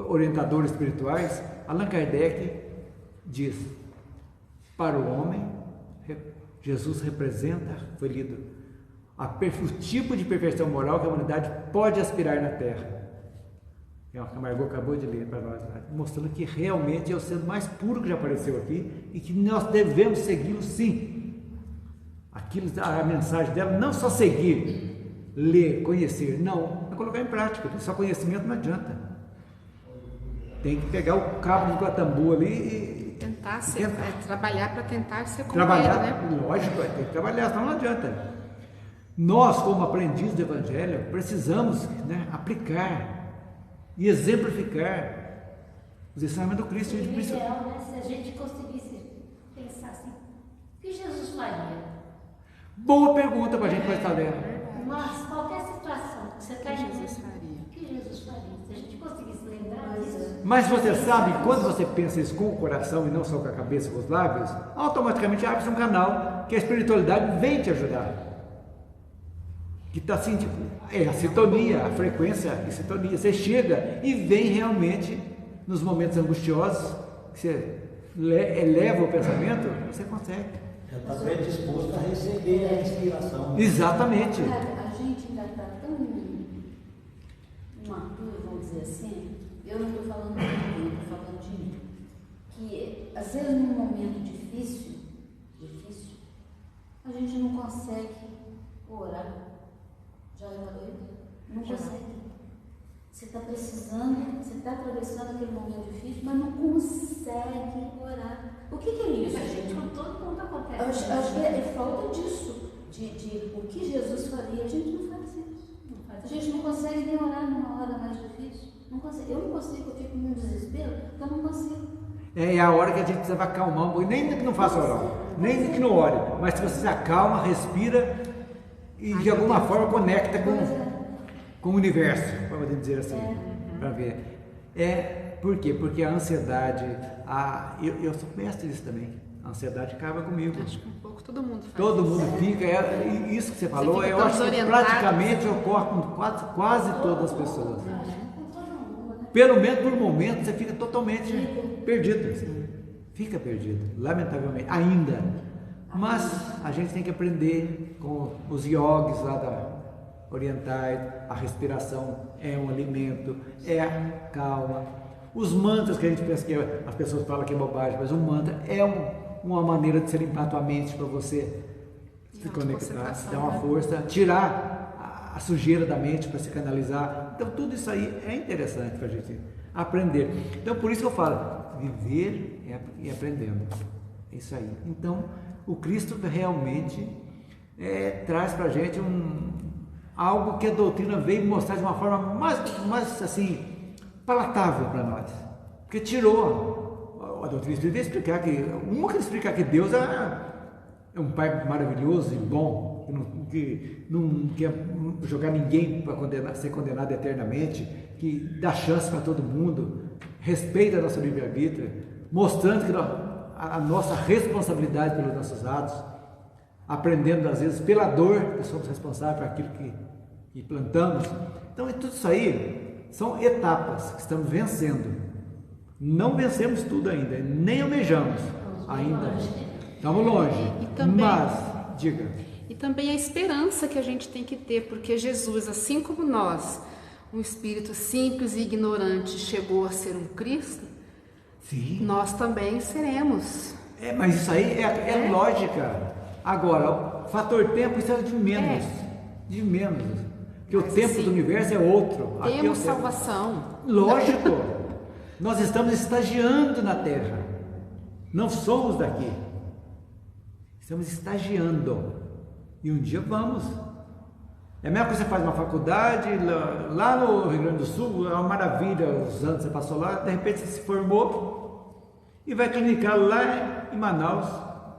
orientadores espirituais, Allan Kardec diz: para o homem, Jesus representa, foi lido, o tipo de perfeição moral que a humanidade pode aspirar na Terra. É o que a Margot acabou de ler para nós, mostrando que realmente é o ser mais puro que já apareceu aqui e que nós devemos segui-lo sim. A mensagem dela, não só seguir, ler, conhecer, não, é colocar em prática. Só conhecimento não adianta. Tem que pegar o cabo do Catambu ali e tentar trabalhar para tentar ser como trabalhar, ele, né? Lógico, tem que trabalhar, senão não adianta. Nós, como aprendizes do Evangelho, precisamos aplicar e exemplificar os ensinamentos do Cristo. O ideal, se a gente conseguisse pensar assim, o que Jesus faria? Boa pergunta para a gente vai estar lendo. Mas qualquer situação que você está Jesus faria. o que Jesus faria? Se a gente conseguisse lembrar disso. Mas você sabe, quando você pensa isso com o coração e não só com a cabeça e com os lábios, automaticamente abre-se um canal que a espiritualidade vem te ajudar. Que está assim, a sintonia, a frequência de sintonia. Você chega e vem realmente nos momentos angustiosos, que você eleva o pensamento, você consegue. Já está predisposto a receber a inspiração. Exatamente. A gente ainda está tão imaturo, vamos dizer assim, eu não estou falando de ninguém, estou falando de mim, que às vezes num momento difícil, a gente não consegue orar. Já reparou isso? Não consegue. Você está precisando, você está atravessando aquele momento difícil, mas não consegue orar. O que é isso, gente? Com todo mundo acontece. Acho que é falta disso, de o que Jesus faria. A gente não faz isso. A gente não consegue nem orar numa hora mais difícil. Não consegue. Eu não consigo, eu fico num desespero, então eu não consigo. É a hora que a gente precisa acalmar um pouco, nem que não faça oração, nem que não ore, mas se você se acalma, respira e de alguma forma conecta com o universo, vamos dizer assim, para ver. Por quê? Porque a ansiedade, eu sou mestre disso também, a ansiedade acaba comigo. Acho que um pouco todo mundo faz Todo isso. mundo fica, isso que você falou, fica eu tão acho que desorientado. praticamente ocorre com quase todas as pessoas. Pelo menos por um momento você fica totalmente perdido. Fica perdido, lamentavelmente, ainda. Mas a gente tem que aprender com os yogis lá orientais, a respiração é um alimento, é a calma. Os mantras que a gente pensa que as pessoas falam que é bobagem, mas um mantra é uma maneira de você limpar a tua mente para você se conectar, dar uma força, tirar a sujeira da mente para se canalizar. Então tudo isso aí é interessante para a gente aprender. Então por isso que eu falo, viver e aprendendo. É isso aí. Então o Cristo realmente traz para a gente algo que a doutrina veio mostrar de uma forma mais assim, palatável para nós. Porque tirou a doutrina espírita veio explicar que explicar que Deus é um Pai maravilhoso e bom, que não quer jogar ninguém para ser condenado eternamente, que dá chance para todo mundo, respeita a nossa livre-arbítrio, mostrando que a nossa responsabilidade pelos nossos atos, aprendendo às vezes pela dor que somos responsáveis por aquilo que plantamos. Então tudo isso aí são etapas que estamos vencendo. Não vencemos tudo ainda, nem almejamos ainda. Estamos longe, mas diga. E também a esperança que a gente tem que ter, porque Jesus, assim como nós, um espírito simples e ignorante, chegou a ser um Cristo, sim, nós também seremos. Mas isso aí é lógica. Agora, o fator tempo, isso é de menos. De menos. Porque o tempo do universo é outro. Temos salvação. Lógico. Nós estamos estagiando na Terra. Não somos daqui. Estamos estagiando. E um dia vamos. É a mesma coisa que você faz uma faculdade, lá no Rio Grande do Sul, é uma maravilha, os anos você passou lá, de repente você se formou e vai clinicar lá em Manaus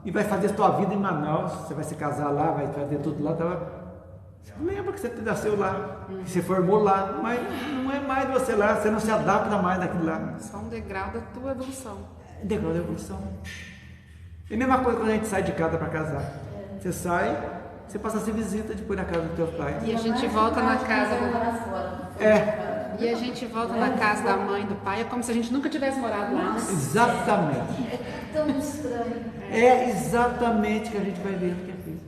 e vai fazer sua vida em Manaus, você vai se casar lá, vai fazer tudo lá, você lembra que você nasceu lá, que você formou lá, mas não é mais você lá, você não se adapta mais daquilo lá. Só um degrau da tua evolução. Degrau da evolução. É a mesma coisa quando a gente sai de casa para casar. Você sai, você passa a ser visita depois na casa dos teus pais. E a gente volta na casa E a gente volta na casa da mãe, do pai, é como se a gente nunca tivesse morado lá. Exatamente. É tão estranho. É exatamente o que a gente vai ver que é feito.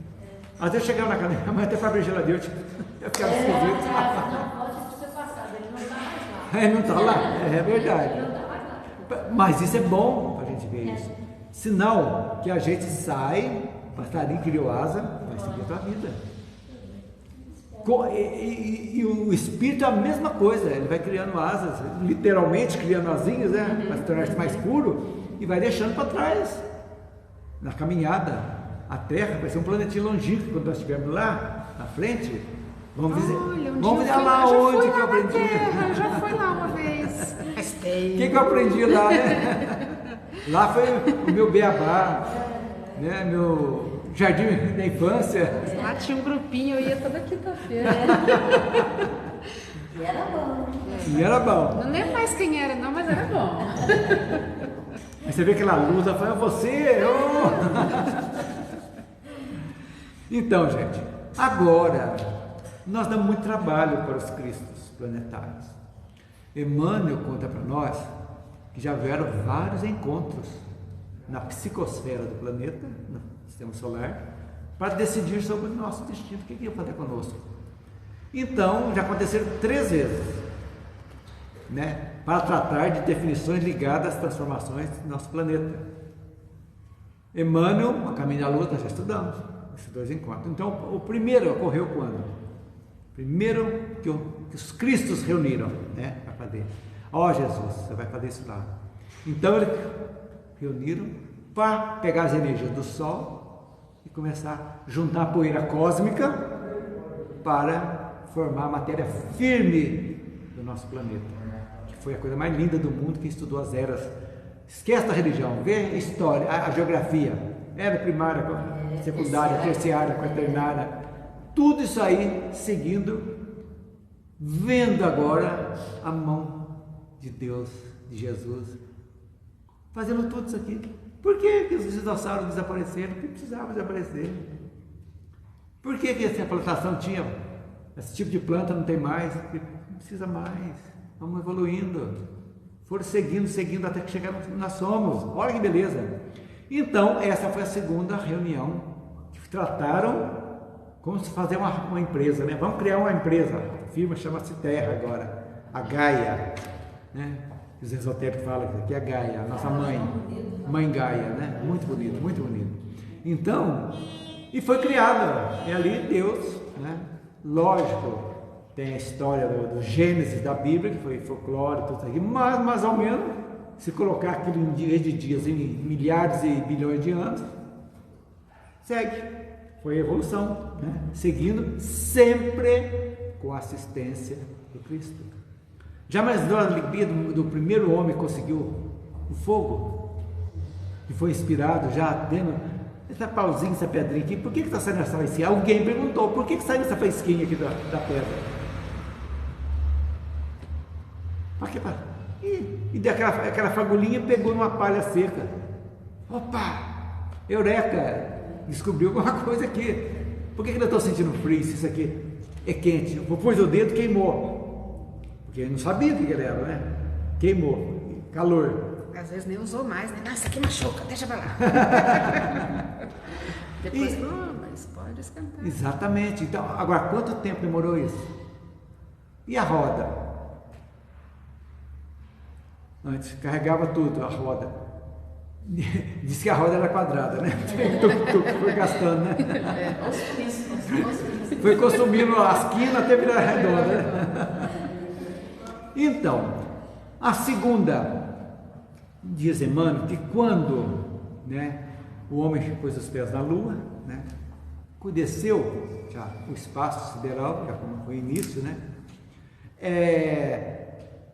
Às vezes eu chegava na casa da minha mãe até para abrir geladeira, eu ficava esquisito. Não pode ser passado, ele não está mais lá. Ele não está lá, é verdade. Ele não está mais lá. Mas isso é bom para a gente ver isso. Sinal que a gente sai, passarinho criou asa, vai seguir a tua vida. E o espírito é a mesma coisa, ele vai criando asas, literalmente criando asinhas, né, para se tornar mais puro, e vai deixando para trás, na caminhada. A Terra vai ser um planetinho longínquo quando nós estivermos lá na frente. Vamos dizer, lá onde que eu aprendi. Eu já fui lá uma vez. O que eu aprendi lá, né? Lá foi o meu beabá, né? Meu jardim da infância. Lá tinha um grupinho, eu ia toda quinta-feira. E era bom. E era bom. Não lembro mais quem era, não, mas era bom. Aí você vê aquela luz, ela fala, você! Oh! Então, gente, agora nós damos muito trabalho para os cristos planetários. Emmanuel conta para nós que já houveram vários encontros na psicosfera do planeta, no sistema solar, para decidir sobre o nosso destino, o que ia fazer conosco. Então, já aconteceram 3 vezes, né, para tratar de definições ligadas às transformações do nosso planeta. Emmanuel, a Caminho da Lua, nós já estudamos esses 2 encontros. Então, o primeiro ocorreu quando? Primeiro que os Cristos reuniram, né, para fazer. Ó Jesus, você vai fazer isso lá. Então eles reuniram para pegar as energias do Sol e começar a juntar a poeira cósmica para formar a matéria firme do nosso planeta, que foi a coisa mais linda do mundo. Quem estudou as eras, esquece da religião, vê a história, a geografia, era primária, secundária, terciária, quaternária, tudo isso aí seguindo, vendo agora a mão de Deus, de Jesus, fazendo tudo isso aqui. Por que os dinossauros desapareceram? Porque precisavam desaparecer. Por que essa plantação tinha, esse tipo de planta não tem mais? Porque não precisa mais. Vamos evoluindo. Foram seguindo até que chegaram nós somos. Olha que beleza. Então, essa foi a segunda reunião que trataram como se fazer uma empresa, né? Vamos criar uma empresa. A firma chama-se Terra agora, a Gaia, né? Os esotéricos falam que aqui é a Gaia, a nossa mãe Gaia, né? Muito bonito, muito bonito. Então, e foi criada, é ali Deus, né? Lógico, tem a história do Gênesis da Bíblia, que foi folclore, tudo isso aqui, mas mais ou menos, se colocar aquilo em dias de dias, em milhares e bilhões de anos, segue. Foi a evolução, né? Seguindo sempre com a assistência do Cristo. Já mais na alegria do primeiro homem que conseguiu o fogo, que foi inspirado já tendo essa pauzinha, essa pedrinha aqui, por que está saindo essa faísquinha? Alguém perguntou, por que sai essa faísquinha aqui da pedra? Para quê? E aquela fagulhinha pegou numa palha seca. Opa! Eureka! Descobriu alguma coisa aqui. Por que eu estou sentindo frio se isso aqui é quente? Eu pus o dedo, queimou. Porque eu não sabia o que ele era, né? Queimou. Calor. Às vezes nem usou mais, né? Nossa, aqui machuca, deixa pra lá. Depois, mas pode esquentar. Exatamente. Então, agora, quanto tempo demorou isso? E a roda? Antes, carregava tudo, a roda. Diz que a roda era quadrada, né? Foi gastando, né? Foi consumindo as quinas até virar redonda, né? Então, a segunda, diz Emmanuel, que quando, né, o homem pôs os pés na Lua, né, desceu já o espaço sideral, já como foi o início, né?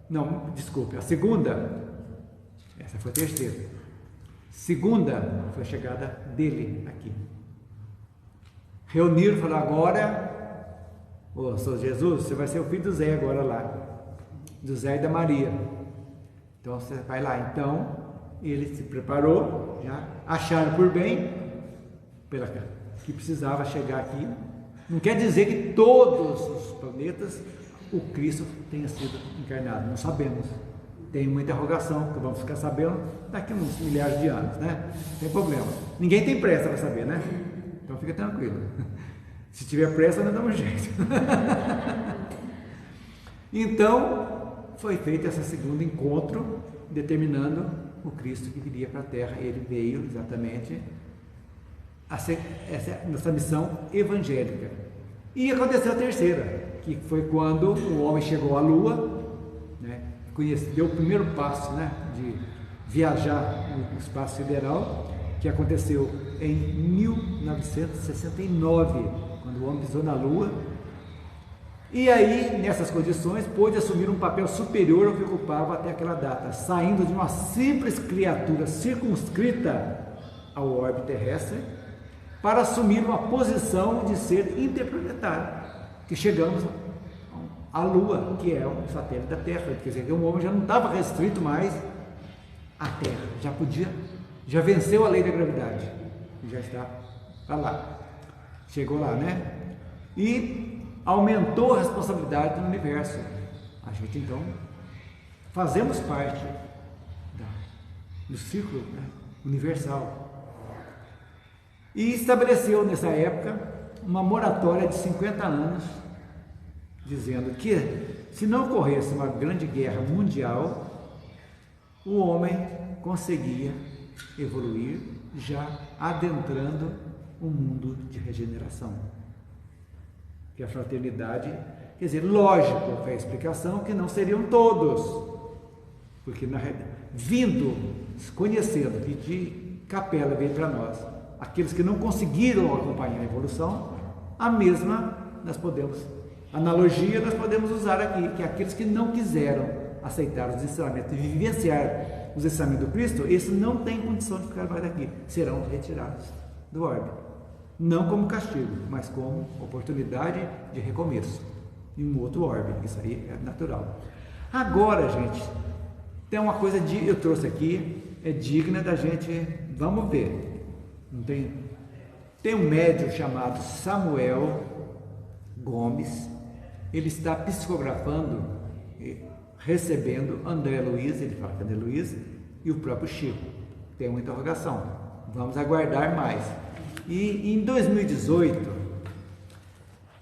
Não, desculpe, a segunda, essa foi a terceira. Segunda foi a chegada dele aqui. Reuniram e falaram: agora, ô São Jesus, você vai ser o filho do Zé agora lá, do Zé e da Maria. Então você vai lá. Então ele se preparou, já acharam por bem que precisava chegar aqui. Não quer dizer que todos os planetas o Cristo tenha sido encarnado, não sabemos. Tem muita interrogação, que vamos ficar sabendo daqui a uns milhares de anos, né? Não tem problema. Ninguém tem pressa para saber, né? Então fica tranquilo. Se tiver pressa, nós damos jeito. Então, foi feito esse segundo encontro, determinando o Cristo que viria para a Terra. Ele veio exatamente nessa missão evangélica. E aconteceu a terceira, que foi quando o homem chegou à Lua, né? Deu o primeiro passo, né, de viajar no espaço sideral, que aconteceu em 1969, quando o homem pisou na Lua. E aí, nessas condições, pôde assumir um papel superior ao que ocupava até aquela data, saindo de uma simples criatura circunscrita ao orbe terrestre para assumir uma posição de ser interplanetário, que chegamos a Lua, que é um satélite da Terra. Quer dizer, que o homem já não estava restrito mais à Terra, já venceu a lei da gravidade, já está lá, chegou lá, né? E aumentou a responsabilidade do universo. A gente então fazemos parte do círculo, né, universal. E estabeleceu nessa época uma moratória de 50 anos, dizendo que se não ocorresse uma grande guerra mundial, o homem conseguia evoluir, já adentrando um mundo de regeneração. Que a fraternidade, Quer dizer, lógico, foi a explicação que não seriam todos, porque vindo, conhecendo que de Capela veio para nós aqueles que não conseguiram acompanhar a evolução, a mesma analogia nós podemos usar aqui, que aqueles que não quiseram aceitar os ensinamentos e vivenciar os ensinamentos do Cristo, esses não têm condição de ficar mais aqui, serão retirados do orbe, não como castigo, mas como oportunidade de recomeço em um outro orbe. Isso aí é natural. Agora, gente, tem uma coisa eu trouxe aqui, é digna da gente, vamos ver. Não tem um médium chamado Samuel Gomes, ele está psicografando, recebendo André Luiz, ele fala que André Luiz, e o próprio Chico. Tem uma interrogação, vamos aguardar mais. E em 2018,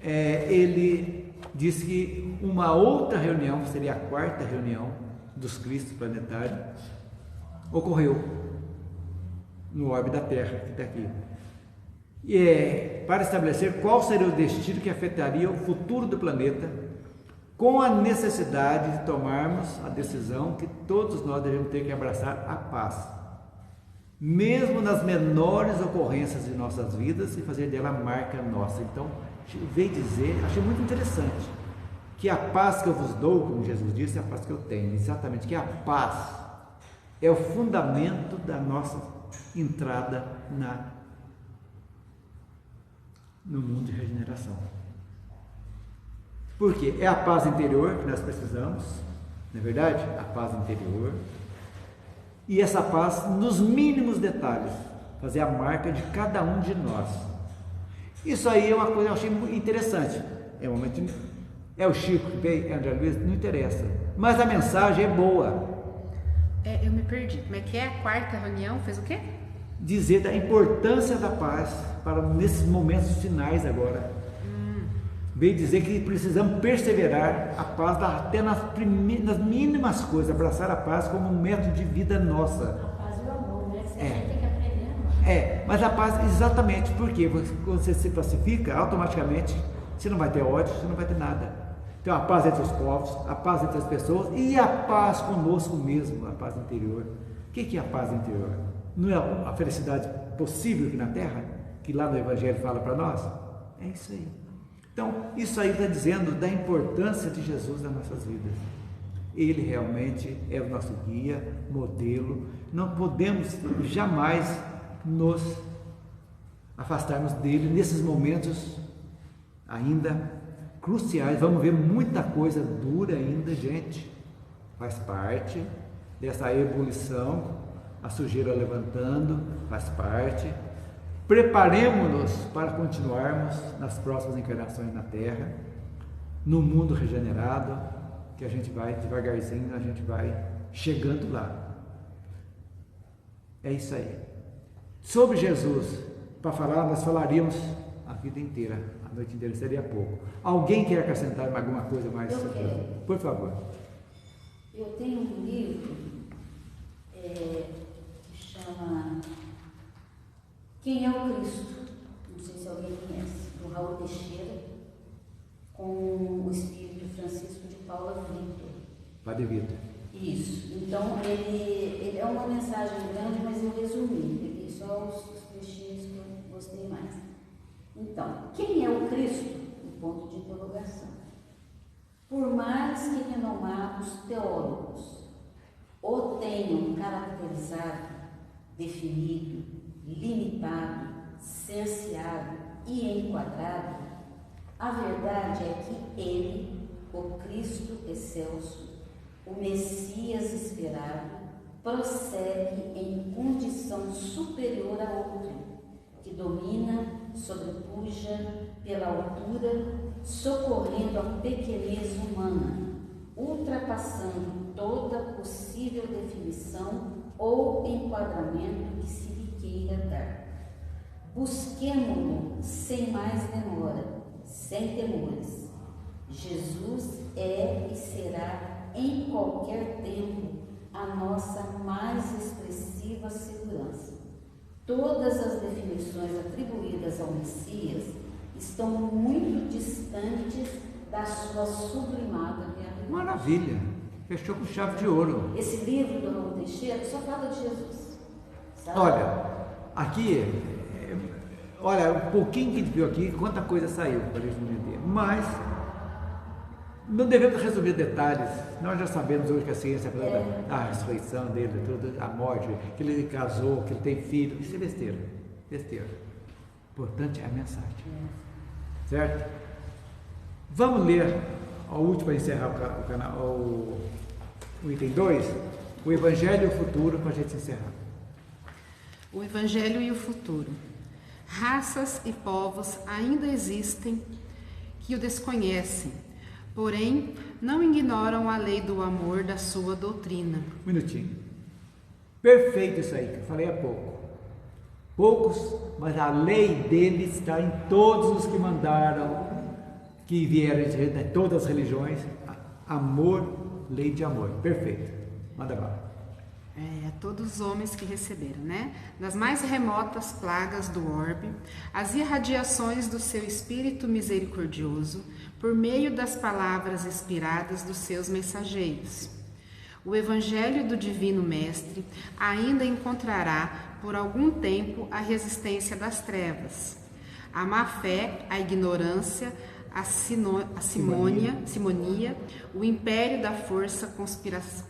ele disse que uma outra reunião, seria a quarta reunião dos Cristos planetários, ocorreu no orbe da Terra, que está aqui. E para estabelecer qual seria o destino que afetaria o futuro do planeta, com a necessidade de tomarmos a decisão que todos nós devemos ter que abraçar a paz, mesmo nas menores ocorrências de nossas vidas, e fazer dela marca nossa. Então, veio dizer, achei muito interessante, que a paz que eu vos dou, como Jesus disse, é a paz que eu tenho, exatamente, que a paz é o fundamento da nossa entrada no mundo de regeneração. Por quê? É a paz interior que nós precisamos, não é verdade? A paz interior. E essa paz, nos mínimos detalhes, fazer a marca de cada um de nós. Isso aí é uma coisa que eu achei muito interessante. É o Chico que veio, é André Luiz, não interessa. Mas a mensagem é boa. Eu me perdi. Como é que é? A quarta reunião fez o quê? Dizer da importância da paz para nesses momentos finais agora. Veio dizer que precisamos perseverar a paz até nas mínimas coisas, abraçar a paz como um método de vida nossa. A paz e o amor, né? Você tem que aprender. Mas a paz, exatamente, porque quando você se pacifica, automaticamente você não vai ter ódio, você não vai ter nada. Então a paz entre os povos, a paz entre as pessoas e a paz conosco mesmo, a paz interior. O que é a paz interior? Não é a felicidade possível aqui na Terra, que lá no Evangelho fala para nós? É isso aí. Então, isso aí está dizendo da importância de Jesus nas nossas vidas. Ele realmente é o nosso guia, modelo. Não podemos jamais nos afastarmos dele nesses momentos ainda cruciais. Vamos ver muita coisa dura ainda, gente. Faz parte dessa ebulição, a sujeira levantando, faz parte. Preparemos-nos para continuarmos nas próximas encarnações na Terra, no mundo regenerado, que a gente vai devagarzinho, a gente vai chegando lá. É isso aí. Sobre Jesus, para falar, nós falaríamos a vida inteira, a noite inteira seria pouco. Alguém quer acrescentar alguma coisa mais? Eu quero. Por favor. Eu tenho um livro que chama Quem é o Cristo? Não sei se alguém conhece, do Raul Teixeira, com o espírito Francisco de Paula Vitor. Padre Vitor. Isso. Então, ele é uma mensagem grande, mas eu resumi. Peguei só os trechinhos que eu gostei mais. Então, quem é o Cristo? Um ponto de interrogação. Por mais que renomados teólogos o tenham caracterizado, definido, limitado, cerceado e enquadrado, a verdade é que ele, o Cristo excelso, o Messias esperado, prossegue em condição superior a outrem, que domina, sobrepuja pela altura, socorrendo a pequenez humana, ultrapassando toda possível definição ou enquadramento que se lhe queira dar. Busquemo-lo sem mais demora, sem temores. Jesus é e será em qualquer tempo a nossa mais expressiva segurança. Todas as definições atribuídas ao Messias estão muito distantes da sua sublimada realidade. Maravilha! Fechou com chave de ouro. Esse livro do Raul Teixeira só fala de Jesus. Sabe? Olha, aqui, olha, um pouquinho que a gente viu aqui, quanta coisa saiu para a gente entender. Mas não devemos resolver detalhes. Nós já sabemos hoje que a ciência fala da ressurreição dele, tudo, a morte, que ele casou, que ele tem filho. Isso é besteira. Besteira. O importante é a mensagem. Certo? Vamos ler o último para encerrar o canal, o item 2, o Evangelho e o futuro, para a gente encerrar. O Evangelho e o futuro. Raças e povos ainda existem que o desconhecem, porém não ignoram a lei do amor da sua doutrina. Um minutinho. Perfeito isso aí que eu falei há pouco. Poucos, mas a lei dele está em todos os que mandaram, que vieram de todas as religiões. Amor, lei de amor. Perfeito. Manda bala. A todos os homens que receberam, né? Das mais remotas plagas do orbe, as irradiações do seu Espírito misericordioso, por meio das palavras inspiradas dos seus mensageiros. O Evangelho do Divino Mestre ainda encontrará, por algum tempo, a resistência das trevas. A má-fé, a ignorância, a simonia, o império da força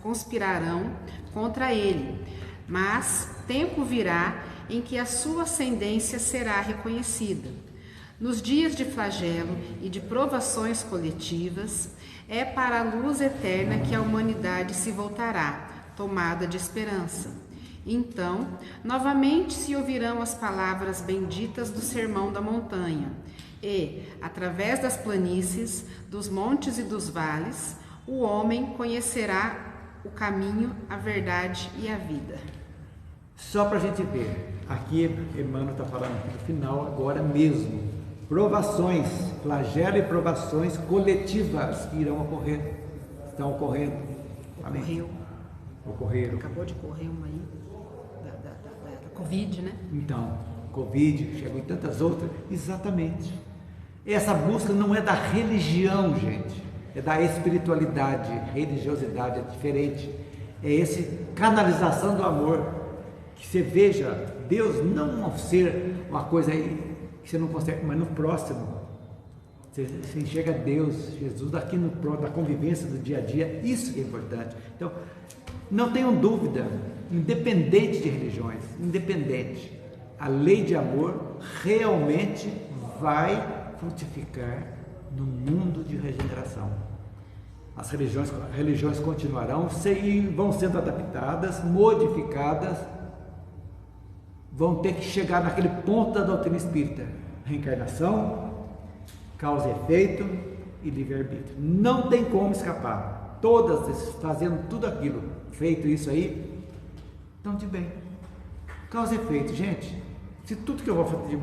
conspirarão contra ele, mas tempo virá em que a sua ascendência será reconhecida. Nos dias de flagelo e de provações coletivas, é para a luz eterna que a humanidade se voltará, tomada de esperança. Então, novamente se ouvirão as palavras benditas do Sermão da Montanha, e, através das planícies, dos montes e dos vales, o homem conhecerá o caminho, a verdade e a vida. Só para a gente ver, aqui Emmanuel está falando aqui no final, agora mesmo, provações, flagelo e provações coletivas que irão ocorrer, estão ocorrendo. Ocorreram. Acabou de correr uma aí, da Covid, né? Então, Covid, chegou em tantas outras, exatamente. Essa busca não é da religião, gente, é da espiritualidade. Religiosidade é diferente, é essa canalização do amor, que você veja Deus não ao ser uma coisa aí que você não consegue, mas no próximo, você enxerga Deus, Jesus aqui no próximo, na convivência do dia a dia, isso que é importante. Então, não tenham dúvida, independente de religiões, independente, a lei de amor realmente vai frutificar no mundo de regeneração. As religiões continuarão, vão sendo adaptadas, modificadas, vão ter que chegar naquele ponto da doutrina espírita: reencarnação, causa e efeito e livre-arbítrio. Não tem como escapar. Todas fazendo tudo aquilo, feito isso aí, estão de bem. Causa e efeito, gente. Se tudo que eu vou fazer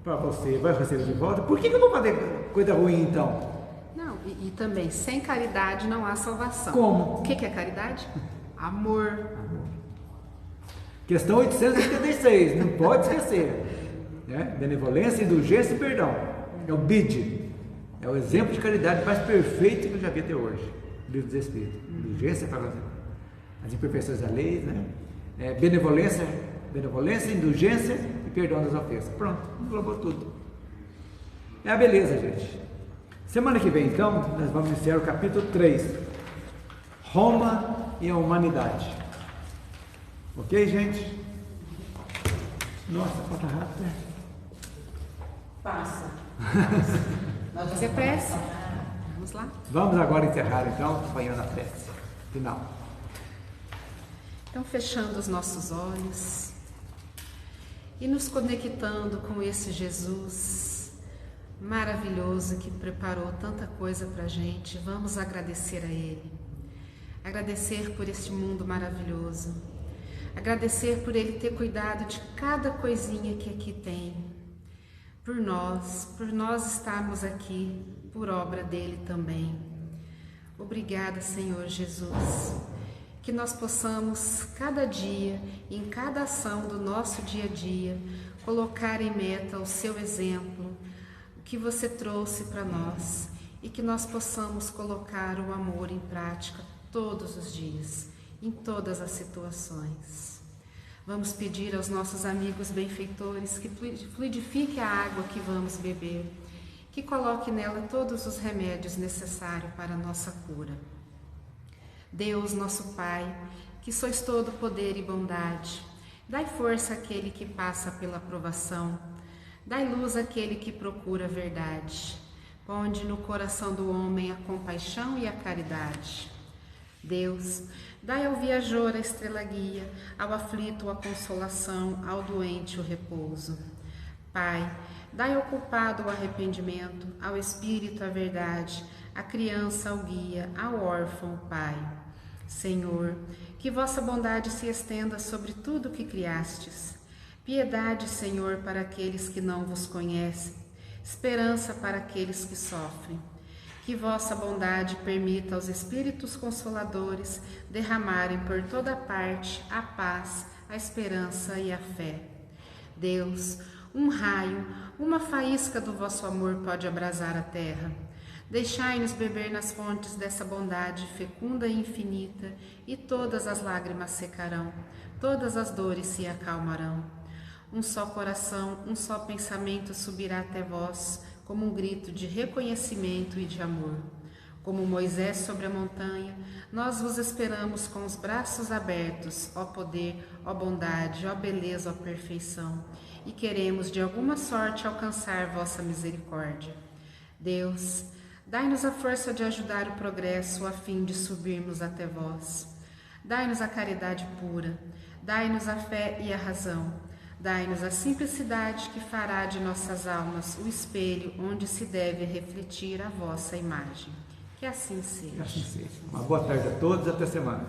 para você vai receber de volta, por que eu vou fazer coisa ruim então? Não, e também, sem caridade não há salvação. Como? O que é caridade? Amor. Questão 886, não pode esquecer. Né? Benevolência, indulgência e perdão. É o BID. É o exemplo de caridade mais perfeito que eu já vi até hoje. Livro dos Espíritos. Indulgência para as imperfeições da lei, né? Benevolência, indulgência e perdão das ofensas. Pronto, englobou tudo. É a beleza, gente. Semana que vem, então, nós vamos iniciar o capítulo 3. Roma e a humanidade. Ok, gente? Nossa, passa rápido, né? Passa. Vamos fazer prece? Vamos lá? Vamos agora encerrar, então, acompanhando a prece final. Então, fechando os nossos olhos e nos conectando com esse Jesus maravilhoso que preparou tanta coisa para a gente, vamos agradecer a Ele. Agradecer por este mundo maravilhoso. Agradecer por Ele ter cuidado de cada coisinha que aqui tem. Por nós estarmos aqui, por obra dEle também. Obrigada, Senhor Jesus. Que nós possamos, cada dia, em cada ação do nosso dia a dia, colocar em meta o Seu exemplo, o que Você trouxe para nós, e que nós possamos colocar o amor em prática todos os dias, em todas as situações. Vamos pedir aos nossos amigos benfeitores que fluidifique a água que vamos beber, que coloque nela todos os remédios necessários para a nossa cura. Deus, nosso Pai, que sois todo poder e bondade, dai força àquele que passa pela provação, dai luz àquele que procura a verdade, ponde no coração do homem a compaixão e a caridade. Deus, dai ao viajor a estrela guia, ao aflito a consolação, ao doente o repouso. Pai, dai ao culpado o arrependimento, ao espírito a verdade, à criança o guia, ao órfão o Pai. Senhor, que vossa bondade se estenda sobre tudo o que criastes. Piedade, Senhor, para aqueles que não vos conhecem, esperança para aqueles que sofrem. Que vossa bondade permita aos Espíritos Consoladores derramarem por toda parte a paz, a esperança e a fé. Deus, um raio, uma faísca do vosso amor pode abrasar a terra. Deixai-nos beber nas fontes dessa bondade fecunda e infinita, e todas as lágrimas secarão, todas as dores se acalmarão. Um só coração, um só pensamento subirá até vós, como um grito de reconhecimento e de amor. Como Moisés sobre a montanha, nós vos esperamos com os braços abertos, ó poder, ó bondade, ó beleza, ó perfeição, e queremos de alguma sorte alcançar vossa misericórdia. Deus, dai-nos a força de ajudar o progresso a fim de subirmos até vós. Dai-nos a caridade pura, dai-nos a fé e a razão. Dai-nos a simplicidade que fará de nossas almas o espelho onde se deve refletir a vossa imagem. Que assim seja. Que assim seja. Uma boa tarde a todos e até semana.